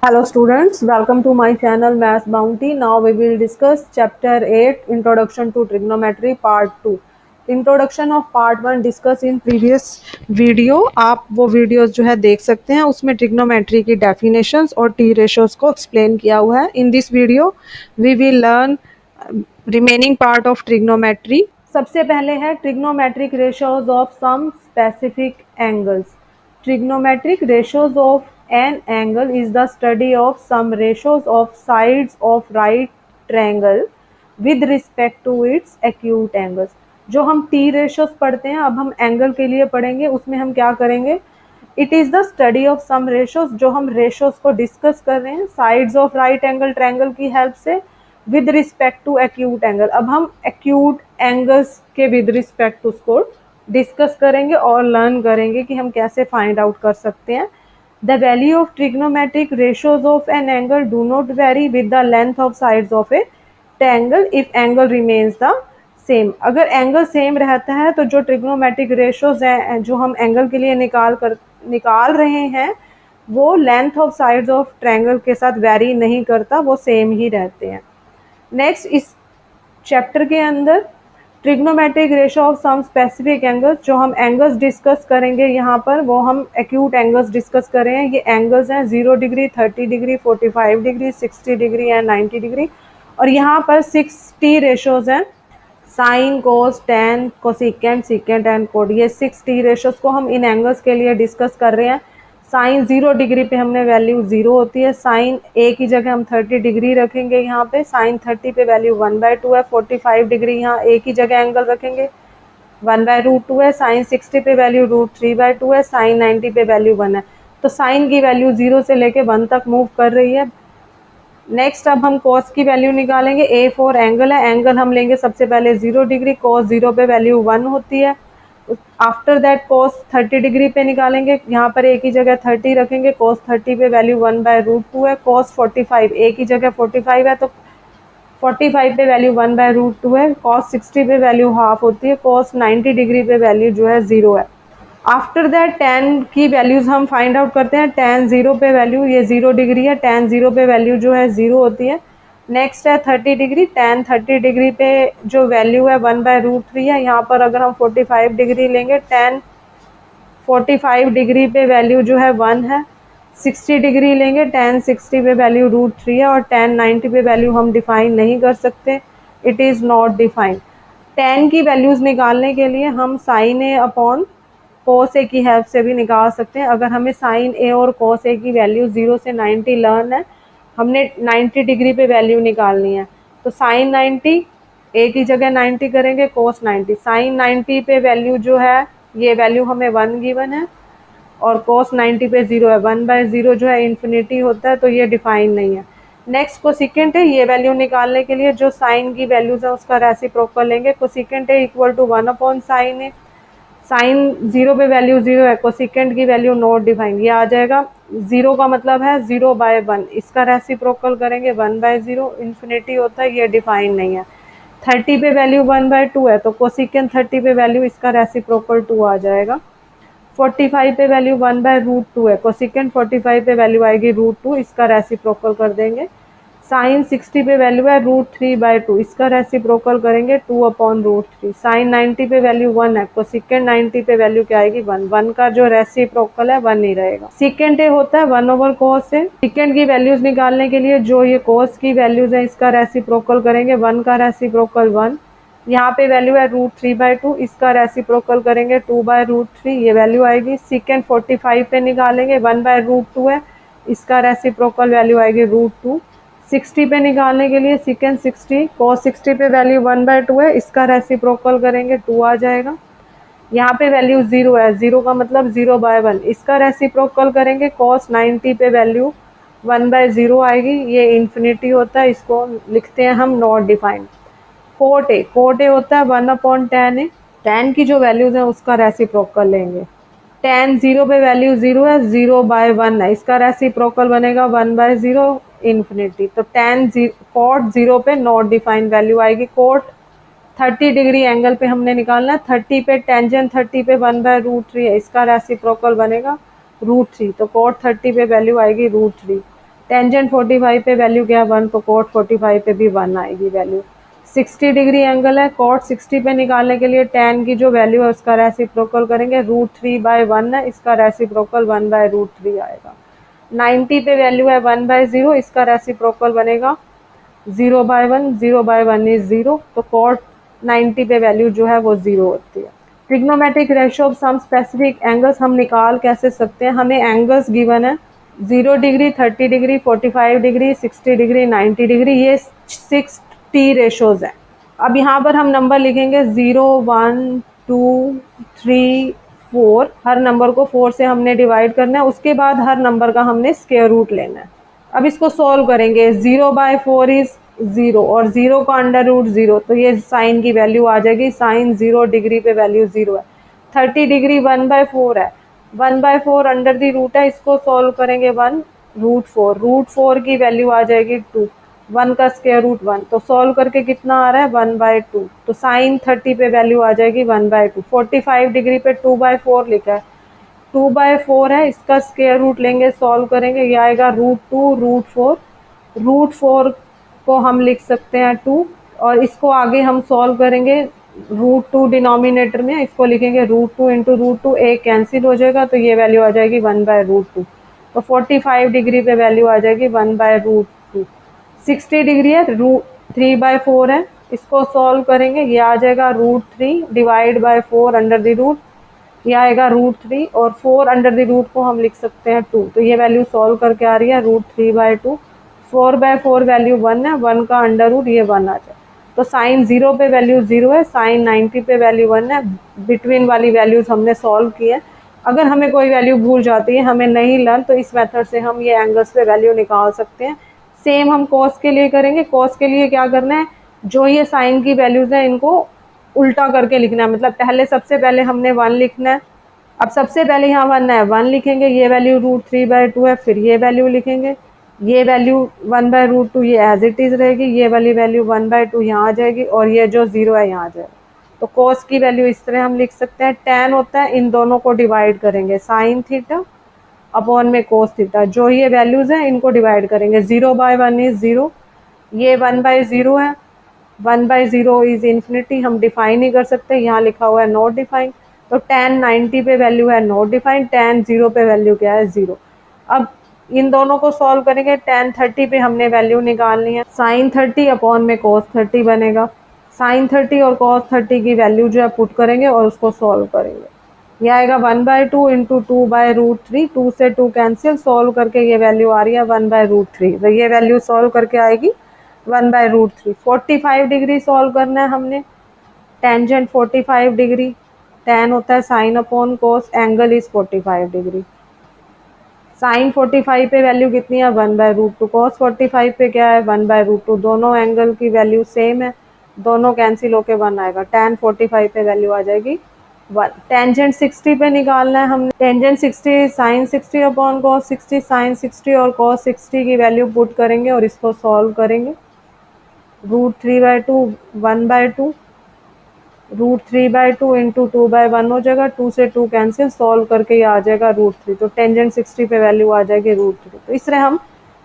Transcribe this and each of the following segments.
Hello students, welcome to my channel Math Bounty. Now we will discuss chapter 8 Introduction to Trigonometry part 2. Introduction of part 1 discuss in previous video. आप वो videos जो है देख सकते हैं, उसमें trigonometry की डेफिनेशंस और टी रेशोज को एक्सप्लेन किया हुआ है. In this video we will learn remaining part of trigonometry. सबसे पहले है trigonometric ratios of some specific angles. Trigonometric ratios of an angle is the study of some ratios of sides of right triangle with respect to its acute angles. जो हम T ratios पढ़ते हैं, अब हम angle के लिए पढ़ेंगे. उसमें हम क्या करेंगे? It is the study of some ratios. जो हम रेशोज को डिस्कस कर रहे हैं sides of right angle triangle की हेल्प से with respect to acute angle. अब हम एक्यूट एंगल्स के विद रिस्पेक्ट उसको डिस्कस करेंगे और लर्न करेंगे कि हम कैसे फाइंड आउट कर सकते हैं. The value of trigonometric ratios of an angle do not very with the length of sides of A triangle if angle remains the same. अगर एंगल सेम रहता है तो जो ट्रिग्नोमेट्रिक रेशियोज हैं जो हम एंगल के लिए निकाल रहे हैं वो length of sides of triangle के साथ वेरी नहीं करता, वो सेम ही रहते हैं. नेक्स्ट, इस चैप्टर के अंदर trigonometric ratio of some specific angles, जो हम एंगल्स डिस्कस करेंगे यहाँ पर वो हम एक्यूट एंगल्स डिस्कस कर रहे हैं. ये एंगल्स हैं 0 degree, 30 degree, 45 degree, 60 degree and 90 degree. और यहाँ पर 6T रेशोज हैं, sine, cos, tan, cosecant, secant and cot. ये 6T रेशोज को हम इन एंगल्स के लिए डिस्कस कर रहे हैं. साइन 0 डिग्री पे हमने वैल्यू 0 होती है. साइन ए की जगह हम 30 डिग्री रखेंगे. यहाँ पे साइन 30 पे वैल्यू 1/2 है. 45 डिग्री यहाँ ए की जगह एंगल रखेंगे, 1/√2 है. साइन 60 पे वैल्यू √3/2 है. साइन 90 पे वैल्यू 1 है. तो साइन की वैल्यू 0 से लेके 1 तक मूव कर रही है. नेक्स्ट, अब हम कॉस की वैल्यू निकालेंगे. A4 एंगल है, एंगल हम लेंगे सबसे पहले 0 डिग्री. कॉस 0 पे वैल्यू 1 होती है. आफ्टर दैट कॉस 30 डिग्री पे निकालेंगे. यहाँ पर ए की जगह 30 रखेंगे. कॉस 30 पे वैल्यू 1/√2 है. कॉस 45, ए की जगह 45 है तो 45 पे वैल्यू 1/√2 है. कॉस 60 पे वैल्यू हाफ होती है. कॉस 90 डिग्री पे वैल्यू जो है 0 है. आफ्टर दैट टेन की वैल्यूज हम फाइंड आउट करते हैं. टेन 0 पे वैल्यू, ये 0 डिग्री है, टेन 0 पे वैल्यू जो है 0 होती है. नेक्स्ट है 30 डिग्री. टेन 30 डिग्री पे जो वैल्यू है 1/√3 है. यहाँ पर अगर हम 45 डिग्री लेंगे, टेन 45 डिग्री पे वैल्यू जो है 1 है. 60 डिग्री लेंगे, टेन 60 पे वैल्यू √3 है. और टेन 90 पे वैल्यू हम डिफाइन नहीं कर सकते, it is not defined. Ten की वैल्यूज़ निकालने के लिए हम साइन ए अपॉन कोस ए की हेल्प से भी निकाल सकते हैं. अगर हमें साइन ए और कोस ए की वैल्यू 0 से 90 लर्न है, हमने 90 डिग्री पे वैल्यू निकालनी है. तो साइन 90, ए की जगह 90 करेंगे, कोस 90. साइन 90 पे वैल्यू जो है, ये वैल्यू हमें 1 गिवन है और कोस 90 पे 0 है. 1/0 जो है इन्फिनिटी होता है, तो ये डिफाइन नहीं है. नेक्स्ट कोसिकेंट है. ये वैल्यू निकालने के लिए जो साइन की वैल्यूज है उसका रेसिप्रोकल लेंगे. कोसिकेंट है इक्वल टू 1 अपॉन साइन है. साइन 0 पे वैल्यू 0 है, कोसिकेंट की वैल्यू नॉट डिफाइंड, ये आ जाएगा. 0 का मतलब है 0/1, इसका रेसिप्रोकल करेंगे 1/0, इन्फिनिटी होता है, ये डिफाइन नहीं है. 30 पे वैल्यू 1/2 है तो कोसिकेंट 30 पे वैल्यू इसका रेसिप्रोकल 2 आ जाएगा. 45 पे वैल्यू 1/√2 है, कोसिकेंट 45 पे वैल्यू आएगी √2, इसका रेसिप्रोकल कर देंगे. साइन 60 पे वैल्यू है √3/2, इसका रेसिप्रोकल करेंगे 2/√3. साइन 90 पे वैल्यू 1 है, कोसिकेंट 90 पे वैल्यू क्या आएगी 1. 1 का जो रेसिप्रोकल है 1 ही रहेगा. सीकेंट ए होता है 1/cos है. सीकेंट की वैल्यूज निकालने के लिए जो ये cos की वैल्यूज है इसका रेसिप्रोकल करेंगे, 1 का रेसिप्रोकल 1. यहाँ पे वैल्यू है √3/2, इसका रेसिप्रोकल करेंगे 2/√3, ये वैल्यू आएगी. सीकेंट 45 पे निकालेंगे, 1/√2 है, इसका रेसिप्रोकल वैल्यू आएगी √2. 60 पे निकालने के लिए सीकेंट 60, cos 60 पे वैल्यू 1/2 है, इसका रेसिप्रोकल करेंगे 2 आ जाएगा. यहाँ पे वैल्यू 0 है, 0 का मतलब 0/1, इसका रेसिप्रोकल करेंगे. cos 90 पे वैल्यू 1/0 आएगी, ये इन्फिनिटी होता है, इसको लिखते हैं हम नॉट डिफाइंड. कोट ए होता है 1/tan है. tan की जो वैल्यूज है उसका रेसिप्रोकल लेंगे. tan 0 पे वैल्यू 0 है, 0/1 है, इसका रेसिप्रोकल बनेगा 1/0, इन्फिनिटी. तो tan कोट 0 पे नॉट डिफाइंड वैल्यू आएगी. कोट 30 डिग्री एंगल पे हमने निकालना है. 30 पे टेंजेंट 30 पे 1/√3 है, इसका रेसिप्रोकल बनेगा √3. तो कोट 30 पे वैल्यू आएगी √3. टेंजेंट 45 पे वैल्यू क्या है 1, तो कॉट 45 पे भी 1 आएगी वैल्यू। 60 डिग्री एंगल है, कॉट 60 पे निकालने के लिए tan की जो वैल्यू है उसका रेसिप्रोकल करेंगे, √3/1 है, इसका रेसिप्रोकल 1/√3 आएगा। 90 पे वैल्यू है 1/0, इसका रेसिप्रोकल बनेगा 0/1, 0/1 इज 0, तो कॉट 90 पे वैल्यू जो है वो 0 होती है। Trigonometric ratio of some specific angles हम निकाल कैसे सकते हैं, हमें एंगल्स गिवन है 0 degree, 30 degree, 45 degree, 60 degree, 90 degree, ये 6 टी रेशोज हैं। अब यहाँ पर हम नंबर लिखेंगे 0, 1, 2, 3, 4, हर नंबर को 4 से हमने डिवाइड करना है, उसके बाद हर नंबर का हमने स्क्वायर रूट लेना है। अब इसको सॉल्व करेंगे, 0/4 इज 0 और 0 का √0, तो ये साइन की वैल्यू आ जाएगी, साइन 0 डिग्री पे वैल्यू 0 है। 30 डिग्री 1/4 है, 1/4 अंडर दी रूट है, इसको सॉल्व करेंगे 1√4, √4 की वैल्यू आ जाएगी 2, 1 का स्क्वायर रूट 1, तो सॉल्व करके कितना आ रहा है 1/2, तो साइन 30 पे वैल्यू आ जाएगी 1/2। 45 डिग्री पे 2/4 लिखा है, 2/4 है, इसका स्क्वायर रूट लेंगे, सॉल्व करेंगे, ये आएगा √2 √4, √4 को हम लिख सकते हैं 2, और इसको आगे हम सॉल्व करेंगे, √2 डिनोमिनेटर में, इसको लिखेंगे √2 इंटू √2, एक कैंसिल हो जाएगा, तो ये वैल्यू आ जाएगी 1/√2, तो 45 डिग्री पे वैल्यू आ जाएगी 1/√2। 60 डिग्री है, √3/4 है, इसको सॉल्व करेंगे, ये आ जाएगा √3 divide by 4 under the root, ये आएगा √3, और 4 अंडर द रूट को हम लिख सकते हैं 2, तो ये वैल्यू सॉल्व करके आ रही है √3/2, 4/4 वैल्यू 1 है, 1 का अंडर रूट ये 1 आ जाए, तो साइन 0 पे वैल्यू 0 है, साइन 90 पे वैल्यू 1 है, बिटवीन वाली वैल्यूज हमने सॉल्व की है। अगर हमें कोई वैल्यू भूल जाती है, हमें नहीं लर्न, तो इस मेथड से हम ये एंगल्स पे वैल्यू निकाल सकते हैं। सेम हम कॉस के लिए करेंगे, कॉस के लिए क्या करना है, जो ये साइन की वैल्यूज है इनको उल्टा करके लिखना है, मतलब पहले सबसे पहले हमने 1 लिखना है, अब सबसे पहले यहाँ 1 है, 1 लिखेंगे, ये वैल्यू √3/2 है, फिर ये वैल्यू लिखेंगे, ये वैल्यू 1/√2 ये एज इट इज रहेगी, ये वाली वैल्यू 1/2 यहाँ आ जाएगी, और ये जो 0 है यहाँ आ जाएगा, तो कॉस की वैल्यू इस तरह हम लिख सकते हैं। tan होता है, इन दोनों को डिवाइड करेंगे, साइन थीटा अपॉन में कोस थीटा, जो ये वैल्यूज हैं इनको डिवाइड करेंगे, 0/1 इज 0, ये 1/0 है, 1/0 इज इन्फिनिटी, हम डिफाइन नहीं कर सकते, यहाँ लिखा हुआ है नॉट डिफाइन, तो tan 90 पे वैल्यू है नॉट डिफाइन, tan 0 पे वैल्यू क्या है 0। अब इन दोनों को सॉल्व करेंगे, tan 30 पे हमने वैल्यू निकालनी है, साइन 30 अपॉन में cos 30 बनेगा, साइन 30 और cos 30 की वैल्यू जो है पुट करेंगे और उसको सॉल्व करेंगे, ये आएगा 1/2 इंटू 2/√3, 2 से 2 कैंसिल, सॉल्व करके ये वैल्यू आ रही है 1/√3, तो ये वैल्यू सॉल्व करके आएगी 1/√3। 45 डिग्री सॉल्व करना है हमने, टेंजेंट 45 डिग्री, tan होता है sine upon cos, angle is 45 degree, sine 45 पे वैल्यू कितनी है 1/√2, cos 45 पे क्या है 1/√2, दोनों एंगल की वैल्यू सेम है, दोनों कैंसिल होके 1 आएगा, tan 45 पे वैल्यू आ जाएगी 1। टेंजेंट 60 पे निकालना है हमने, tangent 60 sine 60 upon cos 60, sine 60 और cos 60 की वैल्यू पुट करेंगे और इसको सॉल्व करेंगे, √3/2 1/2, √3/2 इंटू 2/1 हो जाएगा, 2 से 2 कैंसिल, सॉल्व करके ये आ जाएगा √3, तो टेंजेंट 60 पे वैल्यू आ जाएगी √3। तो इस तरह हम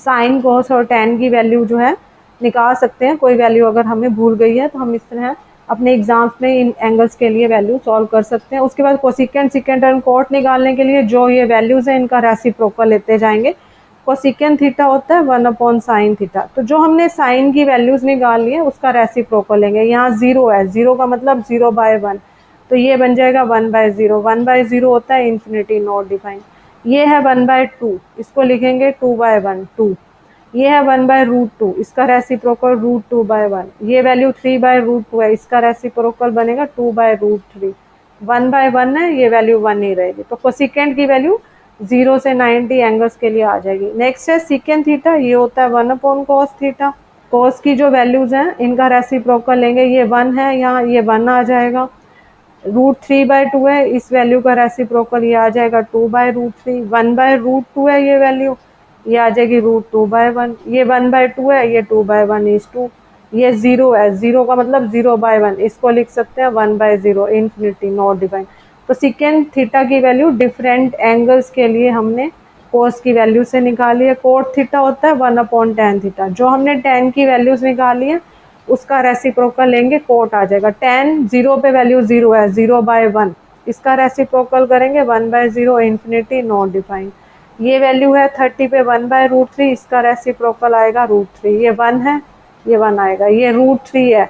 साइन कोस और tan की वैल्यू जो है निकाल सकते हैं, कोई वैल्यू अगर हमें भूल गई है तो हम इस तरह अपने एग्जाम्स में इन एंगल्स के लिए वैल्यू सॉल्व कर सकते हैं। उसके बाद कोसिकेंट सेकेंड टर्म कॉट निकालने के लिए जो ये वैल्यूज़ हैं इनका रेसिप्रोकल लेते जाएंगे, कोसिकेंट थीटा होता है 1/sin थीटा, तो जो हमने साइन की वैल्यूज निकाल ली है उसका रेसिप्रोकल लेंगे, यहाँ 0 है, 0 का मतलब 0/1, तो ये बन जाएगा 1/0, 1/0 होता है इन्फिनिटी नॉट डिफाइन, ये है 1/2, इसको लिखेंगे 2/1 2, ये है 1/√2, इसका रेसिप्रोकल √2/1, ये वैल्यू 3/√2 है, इसका रेसिप्रोकल बनेगा 2/√3, 1/1 है, ये वैल्यू 1 ही रहेगी, तो कोसिकेंट की वैल्यू 0 से 90 एंगल्स के लिए आ जाएगी। नेक्स्ट है सीकेंट थीटा, ये होता है 1/cos थीटा, cos की जो वैल्यूज हैं इनका रेसिप्रोकल लेंगे, ये 1 है, यहाँ ये 1 आ जाएगा, √3/2 है, इस वैल्यू का रेसिप्रोकल ये आ जाएगा 2/√3, 1/√2 है ये वैल्यू, ये आ जाएगी √2/1, ये 1/2 है, ये 2/1 इज 2, ये 0 है, 0 का मतलब 0/1, इसको लिख सकते हैं 1/0 इन्फिनिटी नॉट डिफाइन। तो सीकेंट थीटा की वैल्यू डिफरेंट एंगल्स के लिए हमने कोस की वैल्यू से निकालिए। कोट थीटा होता है 1/tan थीटा। जो हमने tan की वैल्यूज निकाली है उसका रेसिप्रोकल लेंगे, कोट आ जाएगा। tan 0 पे वैल्यू 0 है, 0/1, इसका रेसिप्रोकल करेंगे 1/0 इन्फिनिटी नॉट डिफाइंड। ये वैल्यू है 30 पे 1/√3, इसका रेसिप्रोकल आएगा √3। ये 1 है, ये 1 आएगा। ये √3 है,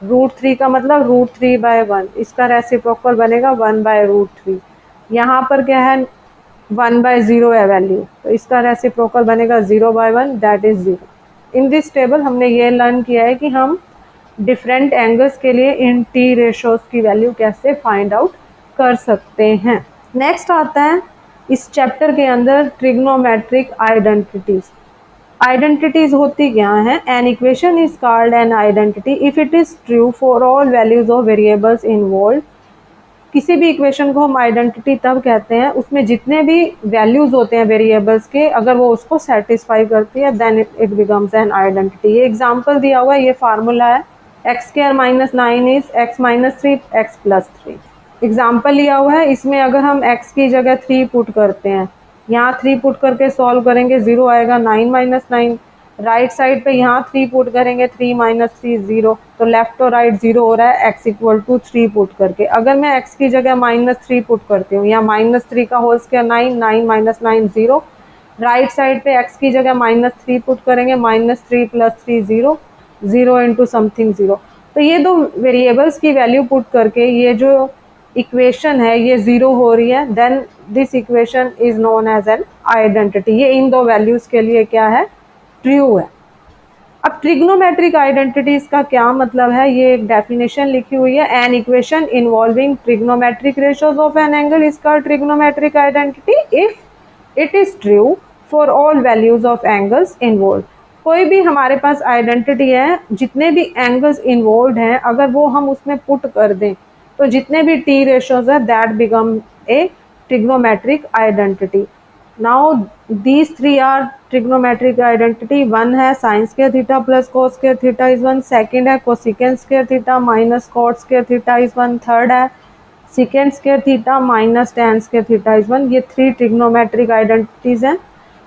√3 का मतलब √3/1, इसका रेसिप्रोकल बनेगा 1/√3। यहाँ पर क्या है 1/0 है वैल्यू, तो इसका रेसिप्रोकल बनेगा 0/1, that is 0। In this table हमने ये लर्न किया है कि हम डिफरेंट एंगल्स के लिए इन टी रेशोज की वैल्यू कैसे फाइंड आउट कर सकते हैं। नेक्स्ट आता है इस चैप्टर के अंदर ट्रिग्नोमेट्रिक आइडेंटिटीज। आइडेंटिटीज होती क्या है? An equation is called an identity if it is true for all values of variables involve. किसी भी इक्वेशन को हम आइडेंटिटी तब कहते हैं उसमें जितने भी वैल्यूज होते हैं वेरिएबल्स के, अगर वो उसको सेटिस्फाई करती है then it becomes an identity. ये एग्जांपल दिया हुआ है, ये फार्मूला है x² - 9 is x - 3 x + 3। Example लिया हुआ है, इसमें अगर हम x की जगह 3 पुट करते हैं, यहाँ 3 पुट करके सॉल्व करेंगे 0 आएगा, 9 - 9। राइट साइड पे यहाँ 3 पुट करेंगे, 3 - 3 0, तो लेफ्ट और राइट 0 हो रहा है x = 3 पुट करके। अगर मैं x की जगह -3 पुट करती हूँ, या -3 का होल स्क्वायर 9, 9 - 9 0। राइट साइड पे x की जगह -3 पुट करेंगे, -3 + 3 0, 0 इंटू समथिंग 0। तो ये दो वेरिएबल्स की वैल्यू पुट करके ये जो इक्वेशन है ये 0 हो रही है, then this equation is known as an identity. ये इन दो वैल्यूज के लिए क्या है? ट्रू है। अब ट्रिग्नोमेट्रिक आइडेंटिटीज का क्या मतलब है, ये एक डेफिनेशन लिखी हुई है। An equation involving trigonometric ratios of an angle is called trigonometric identity if it is true for all values of angles involve. कोई भी हमारे पास आइडेंटिटी है, जितने भी एंगल्स इन्वॉल्व हैं अगर वो हम उसमें पुट कर दें तो जितने भी टी रेशियोज है that become a trigonometric identity. Now these three are trigonometric identity। One है sin square theta plus cos square theta is 1, second है cosecant square theta minus cot square theta is 1, third है secant square theta minus tan square theta is 1। ये 3 trigonometric identities हैं।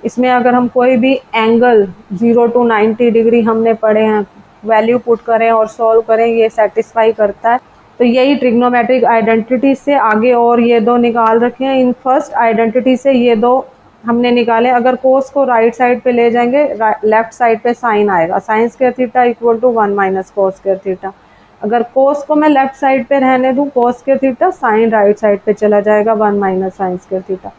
इसमें अगर हम कोई भी एंगल 0 to 90 डिग्री हमने पढ़े हैं, वैल्यू पुट करें और सॉल्व करें, ये सेटिस्फाई करता है। तो यही ट्रिग्नोमेट्रिक आइडेंटिटी से आगे और ये दो निकाल रखे हैं। इन फर्स्ट आइडेंटिटी से ये दो हमने निकाले। अगर कोस को राइट साइड पे ले जाएंगे, लेफ्ट साइड पे साइन आएगा, sine square theta equal to 1 - cos square theta. अगर कोस को मैं लेफ्ट साइड पे रहने दूं, cos square theta, sine right side पे चला जाएगा 1 - साइन स्क्वायर थीटा।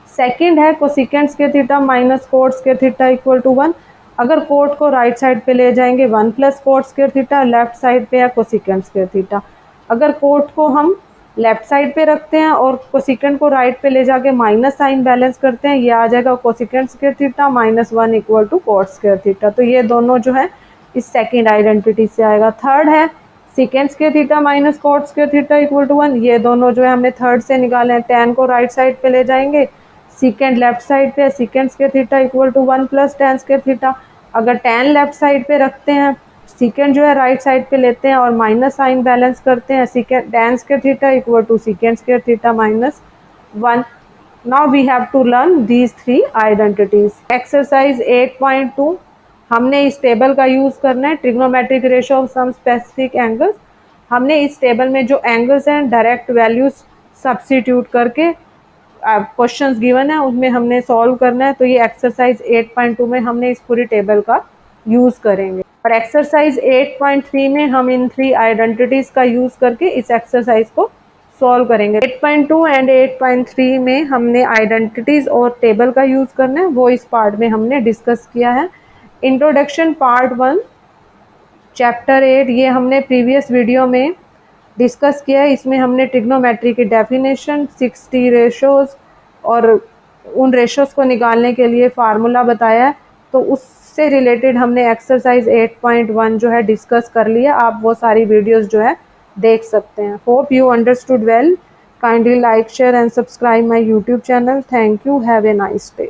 सेकेंड है cosecant square theta minus cot square theta equal to 1। अगर कोट को राइट साइड पे ले जाएंगे 1 + coat square theta, left side पे है कोसिकेंट स्क्वायर थीटा। अगर कोट को हम लेफ्ट साइड पे रखते हैं और कोसिकेंट को राइट पे ले जाके माइनस साइन बैलेंस करते हैं, ये आ जाएगा cosecant square theta -1 equal to cot square theta. तो ये दोनों जो है इस सेकेंड आइडेंटिटी से आएगा। थर्ड है sec square theta minus cot square theta equal to 1। ये दोनों जो है हमने थर्ड से निकाले हैं। tan को राइट साइड पे ले जाएंगे, सेकेंड लेफ्ट साइड पे, sec square theta equal to 1 + tan square theta. अगर tan लेफ्ट साइड पे रखते हैं, सेकेंड जो है राइट साइड पे लेते हैं और माइनस साइन बैलेंस करते हैं, sec tan square theta equal to sec square theta -1। Now we have to learn these 3 identities. Exercise 8.2 हमने इस टेबल का यूज करना है, trigonometric ratio of some specific angles. हमने इस टेबल में जो एंगल्स हैं डायरेक्ट वैल्यूज सब्स्टिट्यूट करके क्वेश्चंस गिवन है उनमें हमने सॉल्व करना है। तो ये एक्सरसाइज 8.2 में हमने इस पूरी टेबल का यूज करेंगे। और एक्सरसाइज 8.3 में हम इन 3 आइडेंटिटीज का यूज करके इस एक्सरसाइज को सॉल्व करेंगे। 8.2 एंड 8.3 में हमने आइडेंटिटीज और टेबल का यूज करना है, वो इस पार्ट में हमने डिस्कस किया है। इंट्रोडक्शन पार्ट 1 चैप्टर 8 ये हमने प्रीवियस वीडियो में डिस्कस किया है। इसमें हमने ट्रिग्नोमेट्री की डेफिनेशन, 60 रेशोज और उन रेशोज को निकालने के लिए फार्मूला बताया है। तो उससे रिलेटेड हमने एक्सरसाइज 8.1 जो है डिस्कस कर लिया। आप वो सारी वीडियोस जो है देख सकते हैं। Hope you understood well. Kindly like, share and subscribe my YouTube channel. Thank you. Have a nice day.